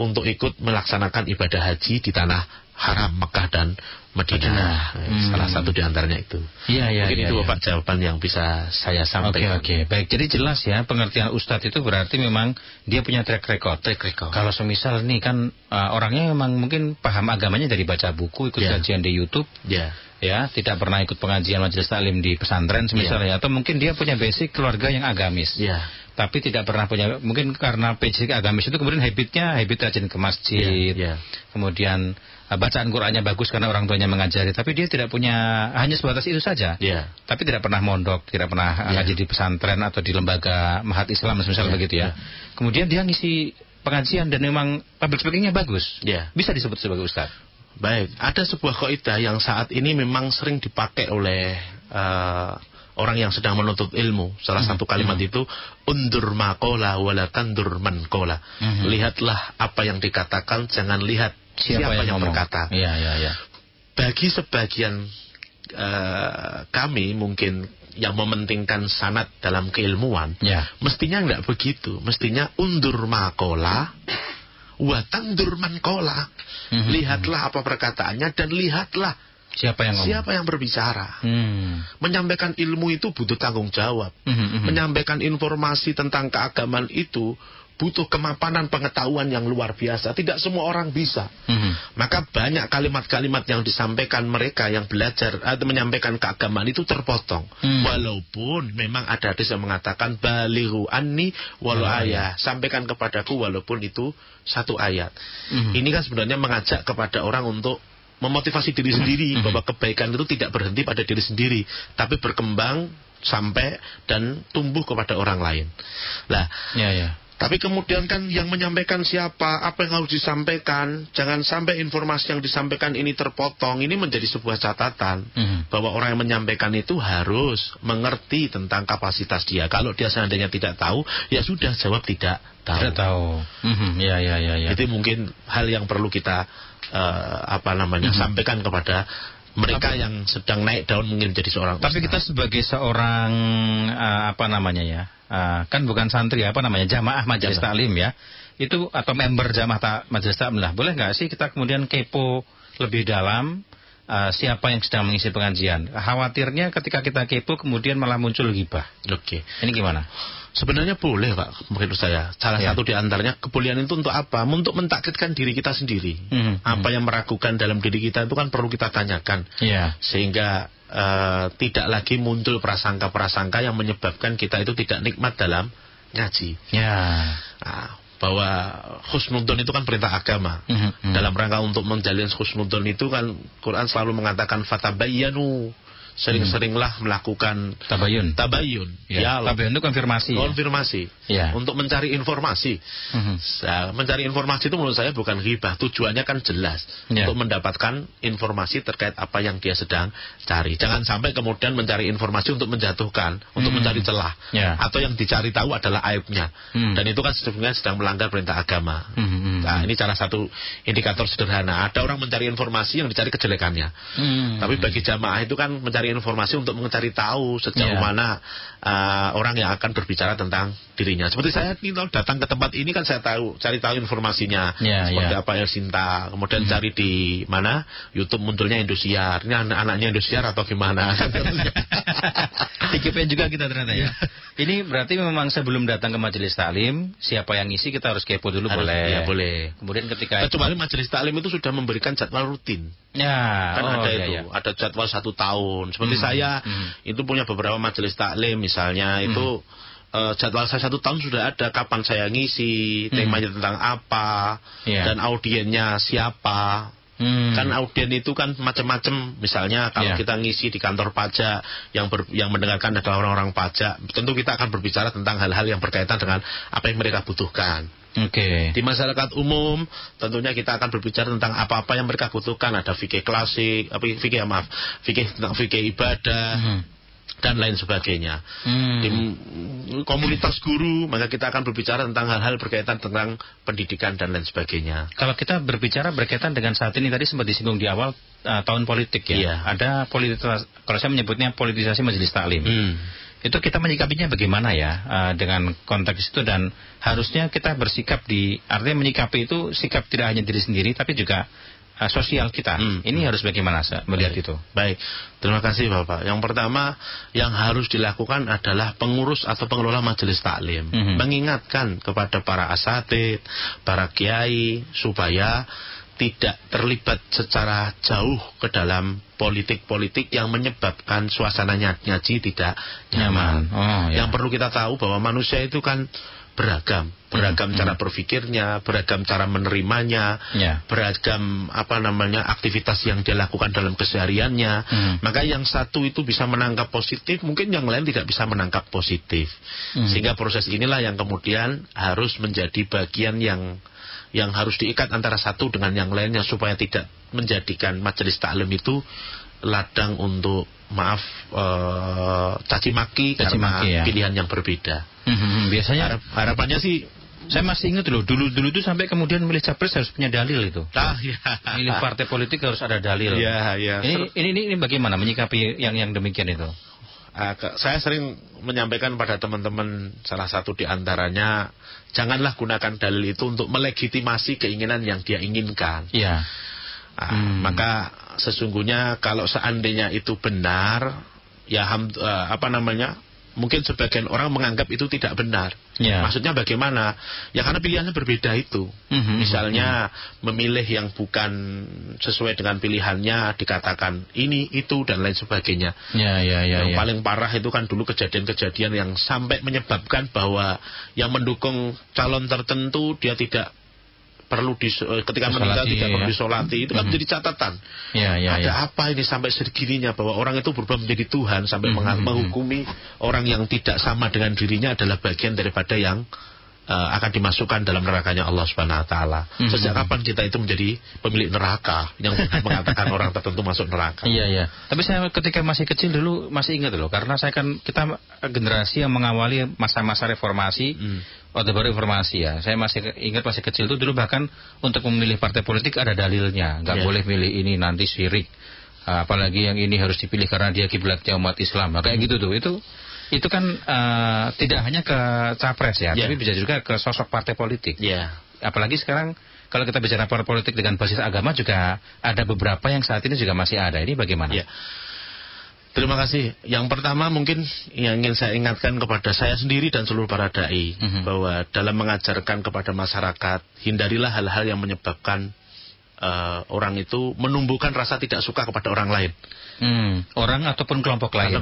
S3: untuk ikut melaksanakan ibadah haji di tanah haram Mekah dan Madinah. Salah satu diantaranya itu. Mungkin itu Bapak jawaban yang bisa saya sampaikan.
S2: Oke. Baik, jadi jelas ya pengertian ustadz itu berarti memang dia punya track record. Kalau semisal nih kan orangnya memang mungkin paham agamanya dari baca buku, ikut kajian di YouTube. Ya, tidak pernah ikut pengajian majelis taklim di pesantren misalnya, atau mungkin dia punya basic keluarga yang agamis. Tapi tidak pernah punya, mungkin karena basic agamis itu kemudian habit rajin ke masjid. Kemudian bacaan Qur'annya bagus karena orang tuanya mengajari, tapi dia tidak punya, hanya sebatas itu saja. Tapi tidak pernah mondok, tidak pernah ngaji di pesantren atau di lembaga mahat Islam misalnya begitu ya. Kemudian dia ngisi pengajian dan memang public speakingnya bagus. Bisa disebut sebagai ustaz.
S3: Baik, ada sebuah kaidah yang saat ini memang sering dipakai oleh orang yang sedang menuntut ilmu. Salah satu kalimat itu, undur maqala wala tandur man qala. Lihatlah apa yang dikatakan, jangan lihat siapa yang berkata. Bagi sebagian kami mungkin yang mementingkan sanad dalam keilmuan, mestinya enggak begitu. Mestinya undur maqala wa tandur man qala. Lihatlah apa perkataannya dan lihatlah siapa yang berbicara. Menyampaikan ilmu itu butuh tanggung jawab. Menyampaikan informasi tentang keagamaan itu butuh kemapanan pengetahuan yang luar biasa. Tidak semua orang bisa. Maka banyak kalimat-kalimat yang disampaikan mereka yang belajar atau menyampaikan keagamaan itu terpotong. Walaupun memang ada hadis yang mengatakan balighu anni walau ayat, sampaikan kepadaku walaupun itu satu ayat. Ini kan sebenarnya mengajak kepada orang untuk memotivasi diri sendiri bahwa kebaikan itu tidak berhenti pada diri sendiri, tapi berkembang sampai dan tumbuh kepada orang lain. Lah, tapi kemudian kan yang menyampaikan siapa, apa yang harus disampaikan, jangan sampai informasi yang disampaikan ini terpotong. Ini menjadi sebuah catatan bahwa orang yang menyampaikan itu harus mengerti tentang kapasitas dia. Kalau dia seandainya tidak tahu, ya sudah jawab tidak tahu. Itu mungkin hal yang perlu kita sampaikan kepada mereka yang sedang naik daun mungkin jadi seorang ustaz.
S2: Tapi kita sebagai seorang kan bukan santri, jamaah majelis taklim ya, itu atau member jamaah majelis taklim lah, boleh nggak sih kita kemudian kepo lebih dalam siapa yang sedang mengisi pengajian? Khawatirnya ketika kita kepo kemudian malah muncul ghibah. Ini gimana?
S3: Sebenarnya boleh Pak, menurut saya. Salah satu di antaranya, kebolehan itu untuk apa? Untuk mentakkidkan diri kita sendiri. Apa yang meragukan dalam diri kita itu kan perlu kita tanyakan. Sehingga tidak lagi muncul prasangka-prasangka yang menyebabkan kita itu tidak nikmat dalam ngaji. Bahwa husnudzon itu kan perintah agama. Dalam rangka untuk menjalin husnudzon itu kan Quran selalu mengatakan fatabayyanu. sering-seringlah melakukan tabayun.
S2: Ya, tabayun itu konfirmasi.
S3: Ya? Untuk mencari informasi. Mencari informasi itu menurut saya bukan ghibah. Tujuannya kan jelas untuk mendapatkan informasi terkait apa yang dia sedang cari. Jangan sampai kemudian mencari informasi untuk menjatuhkan, untuk mencari celah, atau yang dicari tahu adalah aibnya. Dan itu kan sebenarnya sedang melanggar perintah agama. Nah, ini salah satu indikator sederhana. Ada orang mencari informasi yang dicari kejelekannya. Tapi bagi jamaah itu kan mencari informasi untuk mencari tahu sejauh mana orang yang akan berbicara tentang dirinya. Seperti saya datang ke tempat ini kan saya cari tahu informasinya seperti apa El Sinta, kemudian cari di mana YouTube munculnya Indosiar, ini anaknya Indosiar atau gimana.
S2: TKP juga kita ternyata ya. Ini berarti memang sebelum datang ke majelis taklim, siapa yang ngisi kita harus kepo dulu.
S3: Boleh.
S2: Kemudian ketika
S3: kecuali majelis taklim itu sudah memberikan jadwal rutin. Kan ada itu, ada jadwal 1 tahun. Seperti saya itu punya beberapa majelis taklim misalnya itu jadwal saya 1 tahun sudah ada kapan saya ngisi, temanya tentang apa, dan audiennya siapa. Kan audien itu kan macam-macam. Misalnya kalau kita ngisi di kantor pajak, yang mendengarkan adalah orang-orang pajak, tentu kita akan berbicara tentang hal-hal yang berkaitan dengan apa yang mereka butuhkan. Di masyarakat umum tentunya kita akan berbicara tentang apa-apa yang mereka butuhkan. Ada fikih klasik, fikih tentang fikih ibadah dan lain sebagainya. Di komunitas guru, maka kita akan berbicara tentang hal-hal berkaitan tentang pendidikan dan lain sebagainya.
S2: Kalau kita berbicara berkaitan dengan saat ini, tadi sempat disinggung di awal tahun politik ya. Ada kalau saya menyebutnya politisasi majelis taklim. Itu kita menyikapinya bagaimana ya dengan konteks itu, dan harusnya kita bersikap artinya menyikapi itu sikap tidak hanya diri sendiri tapi juga sosial kita. Ini harus bagaimana melihat itu?
S3: Baik, terima kasih Bapak. Yang pertama yang harus dilakukan adalah pengurus atau pengelola majelis taklim mengingatkan kepada para asatidz, para kiai supaya tidak terlibat secara jauh ke dalam politik-politik yang menyebabkan suasananya ngaji tidak nyaman. Yang perlu kita tahu bahwa manusia itu kan beragam cara berpikirnya, beragam cara menerimanya, beragam aktivitas yang dia lakukan dalam kesehariannya. Maka yang satu itu bisa menangkap positif, mungkin yang lain tidak bisa menangkap positif. Sehingga proses inilah yang kemudian harus menjadi bagian yang harus diikat antara satu dengan yang lainnya supaya tidak menjadikan majelis taklim itu ladang untuk caci maki karena pilihan yang berbeda.
S2: Biasanya
S3: harapannya sih,
S2: saya masih ingat loh, dulu itu sampai kemudian milih capres harus punya dalil itu. Milih partai politik harus ada dalil. Ini bagaimana menyikapi yang demikian itu?
S3: Saya sering menyampaikan pada teman-teman, salah satu di antaranya, janganlah gunakan dalil itu untuk melegitimasi keinginan yang dia inginkan. Maka sesungguhnya kalau seandainya itu benar, mungkin sebagian orang menganggap itu tidak benar. Maksudnya bagaimana? Ya karena pilihannya berbeda itu. Misalnya memilih yang bukan sesuai dengan pilihannya, dikatakan ini, itu, dan lain sebagainya. Yang paling parah itu kan dulu kejadian-kejadian yang sampai menyebabkan bahwa yang mendukung calon tertentu dia tidak perlu ketika meninggal tidak perlu disolati. Itu kan menjadi catatan. Ada apa ini sampai segininya bahwa orang itu berubah menjadi Tuhan sampai menghukumi orang yang tidak sama dengan dirinya adalah bagian daripada yang akan dimasukkan dalam nerakanya Allah Subhanahu wa taala. Sejak kapan kita itu menjadi pemilik neraka yang mengatakan orang tertentu masuk neraka?
S2: Tapi saya ketika masih kecil dulu masih ingat loh, karena kita generasi yang mengawali masa-masa reformasi. Orde Baru reformasi ya. Saya masih ingat masih kecil itu dulu bahkan untuk memilih partai politik ada dalilnya. Nggak boleh milih ini, nanti syirik. Apalagi yang ini harus dipilih karena dia kiblatnya umat Islam. Kayak gitu tuh. Itu kan tidak hanya ke capres ya, tapi bisa juga ke sosok partai politik. Apalagi sekarang kalau kita bicara partai politik dengan basis agama juga ada beberapa yang saat ini juga masih ada. Ini bagaimana?
S3: Terima kasih. Yang pertama mungkin yang ingin saya ingatkan kepada saya sendiri dan seluruh para dai, bahwa dalam mengajarkan kepada masyarakat, hindarilah hal-hal yang menyebabkan orang itu menumbuhkan rasa tidak suka kepada orang lain.
S2: Orang ataupun kelompok lain.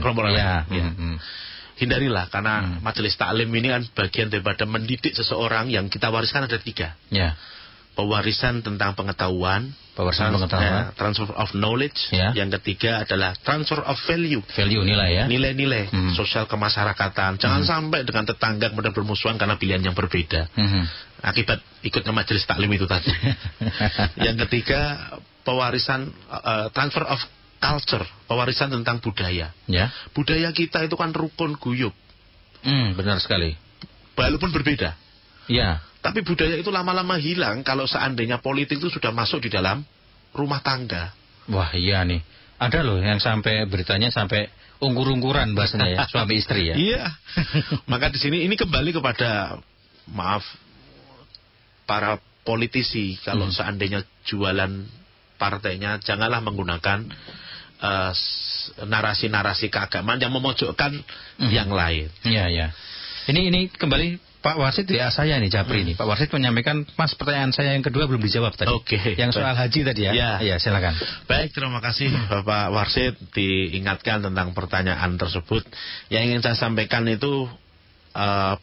S3: Hindarilah, karena majelis taklim ini kan bagian daripada mendidik seseorang yang kita wariskan ada 3. pewarisan tentang pengetahuan. Transfer of knowledge. Yang ketiga adalah transfer of value.
S2: Value, nilai ya.
S3: Nilai-nilai sosial kemasyarakatan. Jangan sampai dengan tetangga kemudian bermusuhan karena pilihan yang berbeda. Akibat ikutnya majelis taklim itu tadi. Yang ketiga, pewarisan transfer of culture, pewarisan tentang budaya. Budaya kita itu kan rukun guyub.
S2: Benar sekali.
S3: Walaupun berbeda.
S2: Ya.
S3: Tapi budaya itu lama-lama hilang kalau seandainya politik itu sudah masuk di dalam rumah tangga.
S2: Wah iya nih. Ada loh yang sampai beritanya sampai ungkur-ungkuran bahasanya ya, suami istri ya.
S3: Iya. Maka di sini ini kembali kepada para politisi, kalau seandainya jualan partainya janganlah menggunakan narasi-narasi keagamaan yang memojokkan yang lain.
S2: Iya. Ini kembali Pak Warsid ya, saya nih Japri nih. Pak Warsid menyampaikan, Mas, pertanyaan saya yang kedua belum dijawab tadi. Yang soal haji tadi ya. Ya, silakan.
S3: Baik, terima kasih Bapak Warsid diingatkan tentang pertanyaan tersebut. Yang ingin saya sampaikan itu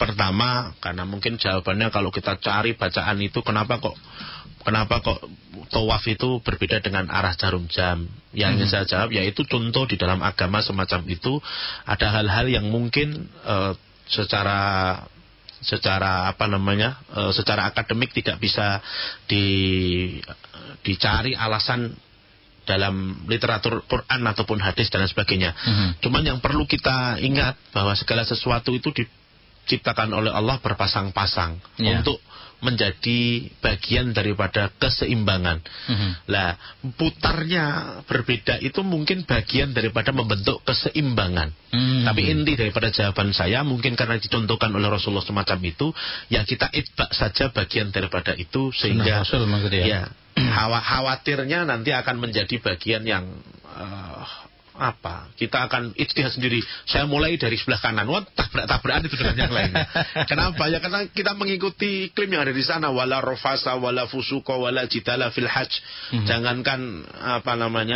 S3: pertama, karena mungkin jawabannya kalau kita cari bacaan itu kenapa kok tawaf itu berbeda dengan arah jarum jam. Yang ingin saya jawab yaitu contoh di dalam agama semacam itu ada hal-hal yang mungkin secara akademik tidak bisa dicari alasan dalam literatur Quran ataupun hadis dan sebagainya. Cuman yang perlu kita ingat bahwa segala sesuatu itu diciptakan oleh Allah berpasang-pasang untuk menjadi bagian daripada keseimbangan. Lah, putarnya berbeda itu mungkin bagian daripada membentuk keseimbangan. Tapi inti daripada jawaban saya mungkin karena dicontohkan oleh Rasulullah semacam itu, ya kita itba saja bagian daripada itu sehingga khawatirnya nanti akan menjadi bagian yang kita akan ijtihad sendiri. Saya mulai dari sebelah kanan, tabrak-tabrakan itu dengan yang lain. Kenapa? Ya karena kita mengikuti klaim yang ada di sana, wala rofasa, wala fusuqa, wala jidala fil hajj. Jangankan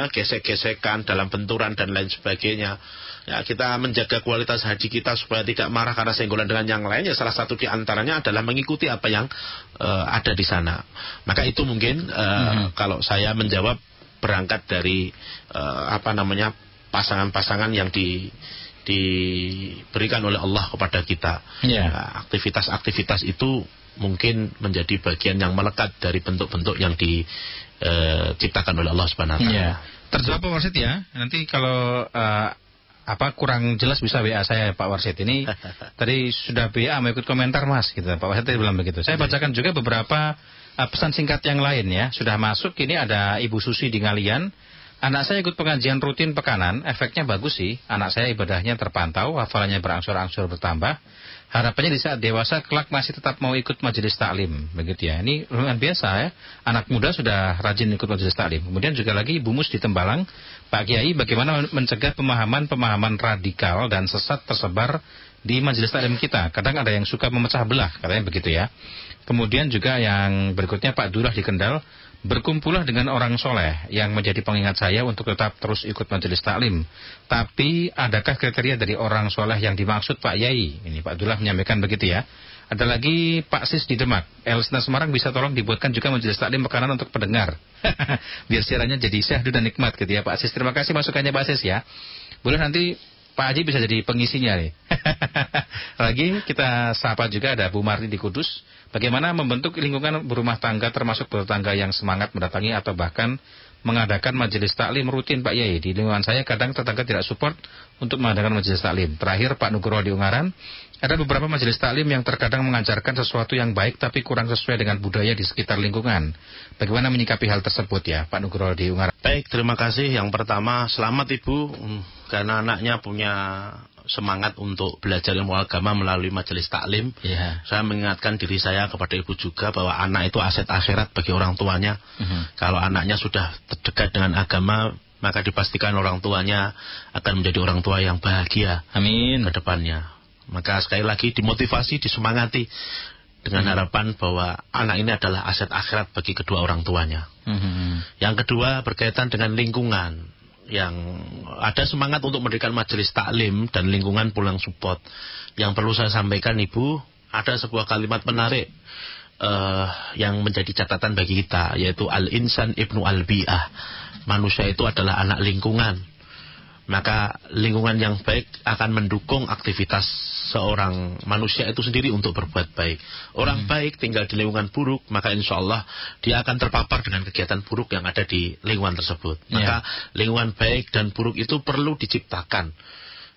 S3: gesek-gesekan dalam benturan dan lain sebagainya. Ya, kita menjaga kualitas haji kita supaya tidak marah karena senggolan dengan yang lain. Ya salah satu di antaranya adalah mengikuti apa yang ada di sana. Maka itu mungkin kalau saya menjawab berangkat dari pasangan-pasangan yang diberikan oleh Allah kepada kita. Aktivitas-aktivitas itu mungkin menjadi bagian yang melekat dari bentuk-bentuk yang diciptakan oleh Allah Subhanahu wa taala.
S2: Terjawab Pak Warsid ya. Nanti kalau kurang jelas bisa WA saya Pak Warsid. Ini tadi sudah WA mau ikut komentar Mas gitu. Pak Warsid tadi bilang begitu. Saya bacakan juga beberapa pesan singkat yang lain ya. Sudah masuk, ini ada Ibu Susi di Ngalian. Anak saya ikut pengajian rutin pekanan, efeknya bagus sih. Anak saya ibadahnya terpantau, hafalannya berangsur-angsur bertambah. Harapannya di saat dewasa kelak masih tetap mau ikut majelis taklim, begitu ya. Ini lumayan biasa ya. Anak muda sudah rajin ikut majelis taklim. Kemudian juga lagi Ibu Mus di Tembalang, Pak Kiai, bagaimana mencegah pemahaman radikal dan sesat tersebar di majelis taklim kita. Kadang ada yang suka memecah belah, katanya begitu ya. Kemudian juga yang berikutnya Pak Durah di Kendal, berkumpullah dengan orang soleh yang menjadi pengingat saya untuk tetap terus ikut majelis taklim. Tapi adakah kriteria dari orang soleh yang dimaksud Pak Yai? Ini Pak Durah menyampaikan begitu ya. Ada lagi Pak Sis di Demak, Elsna Semarang, bisa tolong dibuatkan juga majelis taklim pekanan untuk pendengar. Biar siarannya jadi syahdu dan nikmat gitu ya Pak Sis. Terima kasih masukannya Pak Sis ya. Boleh nanti Pak Haji bisa jadi pengisinya nih. Lagi kita sapa juga ada Bu Marni di Kudus. Bagaimana membentuk lingkungan berumah tangga termasuk bertetangga yang semangat mendatangi atau bahkan mengadakan majelis taklim rutin Pak Yai. Di lingkungan saya kadang tetangga tidak support untuk mengadakan majelis taklim. Terakhir Pak Nugroho di Ungaran, ada beberapa majelis taklim yang terkadang mengajarkan sesuatu yang baik tapi kurang sesuai dengan budaya di sekitar lingkungan. Bagaimana menyikapi hal tersebut ya Pak Nugroho di Ungaran?
S3: Baik, terima kasih. Yang pertama, selamat Ibu karena anaknya punya semangat untuk belajar ilmu agama melalui majelis taklim. Saya mengingatkan diri saya kepada Ibu juga bahwa anak itu aset akhirat bagi orang tuanya. Kalau anaknya sudah terdekat dengan agama, maka dipastikan orang tuanya akan menjadi orang tua yang bahagia.
S2: Amin.
S3: Ke depannya. Maka sekali lagi dimotivasi, disemangati dengan harapan bahwa anak ini adalah aset akhirat bagi kedua orang tuanya. Yang kedua berkaitan dengan lingkungan. Yang ada semangat untuk mendirikan majelis taklim dan lingkungan pulang support. Yang perlu saya sampaikan Ibu, ada sebuah kalimat menarik yang menjadi catatan bagi kita, yaitu al-insan ibnu al-bi'ah. Manusia itu adalah anak lingkungan. Maka lingkungan yang baik akan mendukung aktivitas seorang manusia itu sendiri untuk berbuat baik. Orang baik tinggal di lingkungan buruk, maka insya Allah dia akan terpapar dengan kegiatan buruk yang ada di lingkungan tersebut. Maka lingkungan baik dan buruk itu perlu diciptakan.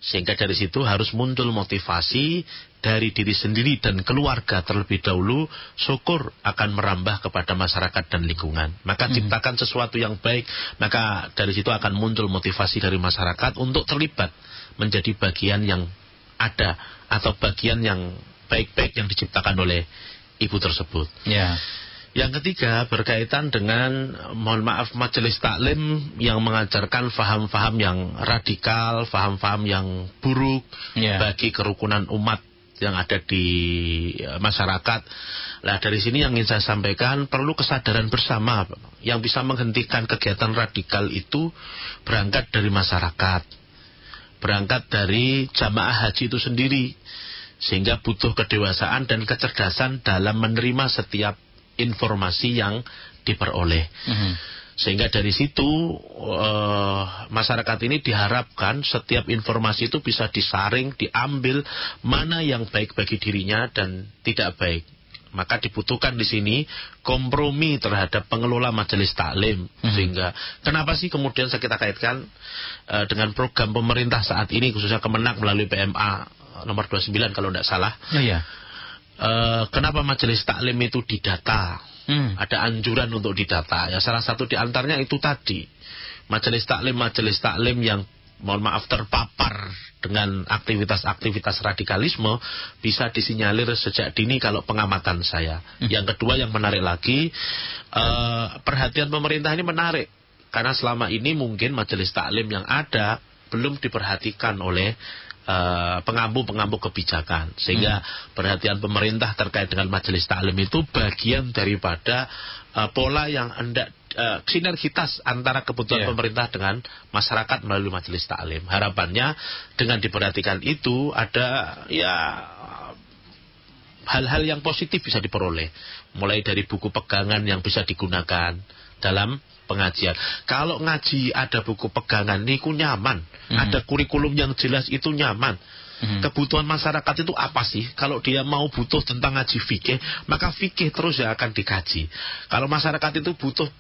S3: Sehingga dari situ harus muncul motivasi dari diri sendiri dan keluarga terlebih dahulu, syukur akan merambah kepada masyarakat dan lingkungan. Maka ciptakan sesuatu yang baik, maka dari situ akan muncul motivasi dari masyarakat untuk terlibat menjadi bagian yang ada atau bagian yang baik-baik yang diciptakan oleh ibu tersebut.
S2: Ya.
S3: Yang ketiga berkaitan dengan, mohon maaf, majelis taklim yang mengajarkan faham-faham yang radikal, faham-faham yang buruk bagi kerukunan umat yang ada di masyarakat. Nah, dari sini yang ingin saya sampaikan, perlu kesadaran bersama yang bisa menghentikan kegiatan radikal itu berangkat dari masyarakat, berangkat dari jamaah haji itu sendiri, sehingga butuh kedewasaan dan kecerdasan dalam menerima setiap informasi yang diperoleh. Sehingga dari situ masyarakat ini diharapkan setiap informasi itu bisa disaring, diambil mana yang baik bagi dirinya dan tidak baik. Maka dibutuhkan di sini kompromi terhadap pengelola majelis taklim. Sehingga kenapa sih kemudian kita kaitkan dengan program pemerintah saat ini, khususnya Kemenak melalui PMA nomor 29 kalau tidak salah. Kenapa majelis taklim itu didata? Ada anjuran untuk didata. Ya, salah satu di antaranya itu tadi, majelis taklim yang mohon maaf terpapar dengan aktivitas-aktivitas radikalisme bisa disinyalir sejak dini kalau pengamatan saya. Yang kedua yang menarik lagi, perhatian pemerintah ini menarik karena selama ini mungkin majelis taklim yang ada belum diperhatikan oleh pengampu-pengampu kebijakan, sehingga perhatian pemerintah terkait dengan majelis taklim itu bagian daripada pola yang hendak sinergitas antara kebutuhan pemerintah dengan masyarakat melalui majelis taklim. Harapannya dengan diperhatikan itu ada hal-hal yang positif bisa diperoleh, mulai dari buku pegangan yang bisa digunakan dalam pengajian. Kalau ngaji ada buku pegangan niku nyaman, ada kurikulum yang jelas itu nyaman. Kebutuhan masyarakat itu apa sih? Kalau dia mau butuh tentang ngaji fikih, maka fikih terus yang akan dikaji. Kalau masyarakat itu butuh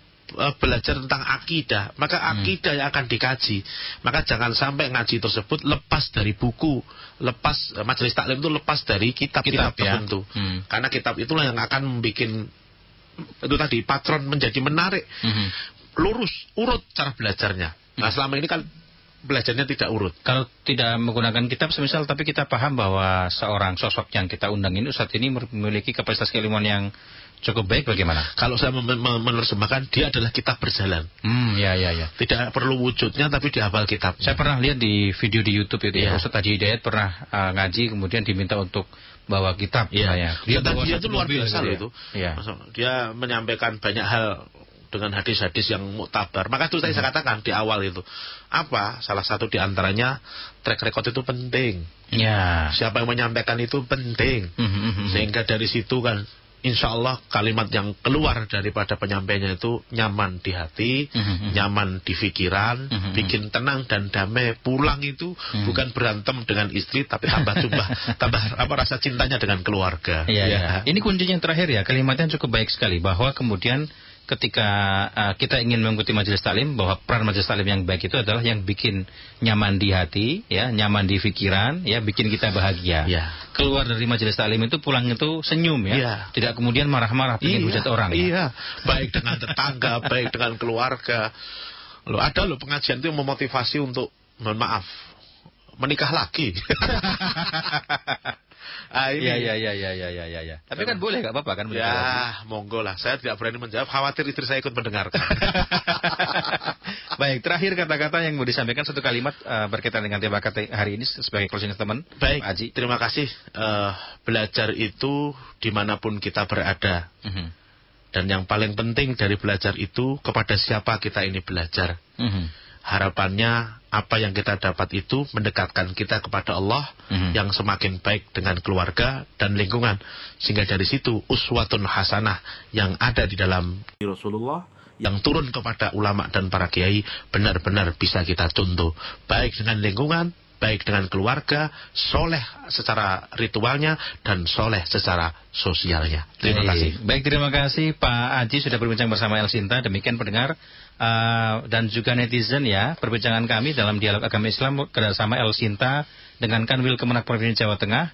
S3: belajar tentang akidah, maka akidah yang akan dikaji. Maka jangan sampai ngaji tersebut lepas dari buku, lepas majelis taklim itu lepas dari kitab-kitab tertentu. Karena kitab itulah yang akan membuat itu tadi patron menjadi menarik. Lurus, urut cara belajarnya. Nah, selama ini kan belajarnya tidak urut.
S2: Kalau tidak menggunakan kitab semisal, tapi kita paham bahwa seorang sosok yang kita undang ini saat ini memiliki kapasitas keilmuan yang cukup baik, bagaimana?
S3: Kalau saya menerjemahkan, dia adalah kitab berjalan.
S2: Ya.
S3: Tidak perlu wujudnya, tapi dihafal kitab.
S2: Saya pernah lihat di video di YouTube itu Ustaz Haji Hidayat pernah ngaji, kemudian diminta untuk bawa kitab.
S3: Dia itu luar biasa loh itu. Dia menyampaikan banyak hal dengan hadis-hadis yang muktabar. Maka itu tadi saya katakan di awal itu. Apa? Salah satu di antaranya track record itu penting. Siapa yang menyampaikan itu penting. Sehingga dari situ kan insya Allah kalimat yang keluar daripada penyampaiannya itu nyaman di hati, nyaman di pikiran, bikin tenang dan damai. Pulang itu bukan berantem dengan istri, tapi tambah rasa cintanya dengan keluarga.
S2: Ini kuncinya yang terakhir ya, kalimatnya cukup baik sekali, bahwa kemudian ketika kita ingin mengikuti majelis taklim, bahwa peran majelis taklim yang baik itu adalah yang bikin nyaman di hati, nyaman di pikiran, bikin kita bahagia. Keluar dari majelis taklim itu pulang itu senyum tidak kemudian marah-marah pengen hujat orang.
S3: Baik dengan tetangga, baik dengan keluarga. Ada pengajian itu yang memotivasi untuk, mohon maaf, menikah lagi.
S2: Tapi kan boleh, nggak apa-apa kan?
S3: Monggo lah. Saya tidak berani menjawab, khawatir istri saya ikut mendengarkan.
S2: Baik, terakhir kata-kata yang mau disampaikan, satu kalimat berkaitan dengan tema hari ini sebagai closing statement.
S3: Baik,
S2: Haji.
S3: Terima kasih. Belajar itu dimanapun kita berada. Dan yang paling penting dari belajar itu, kepada siapa kita ini belajar. harapannya apa yang kita dapat itu mendekatkan kita kepada Allah yang semakin baik dengan keluarga dan lingkungan, sehingga dari situ uswatun hasanah yang ada di dalam Rasulullah yang turun kepada ulama dan para kiai benar-benar bisa kita contoh, baik dengan lingkungan, baik dengan keluarga, soleh secara ritualnya dan soleh secara sosialnya. Terima kasih.
S2: Baik, terima kasih Pak Aji sudah berbincang bersama El Sinta. Demikian pendengar dan juga netizen ya, perbincangan kami dalam dialog agama Islam kerjasama El Sinta dengan Kanwil Kemenak Provinsi Jawa Tengah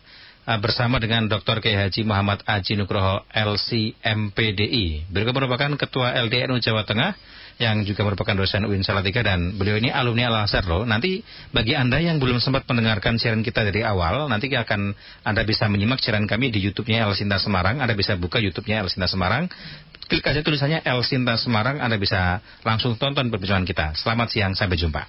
S2: bersama dengan Dr. Kiai Haji Muhammad Aji Nugroho LC MPDI. Beliau merupakan Ketua LDNU Jawa Tengah yang juga merupakan dosen UIN Salatiga, dan beliau ini alumni Al-Azhar loh. Nanti bagi Anda yang belum sempat mendengarkan siaran kita dari awal, nanti akan Anda bisa menyimak siaran kami di YouTube-nya El Sinta Semarang. Anda bisa buka YouTube-nya El Sinta Semarang, klik aja tulisannya El Sinta Semarang, Anda bisa langsung tonton perbincangan kita. Selamat siang, sampai jumpa.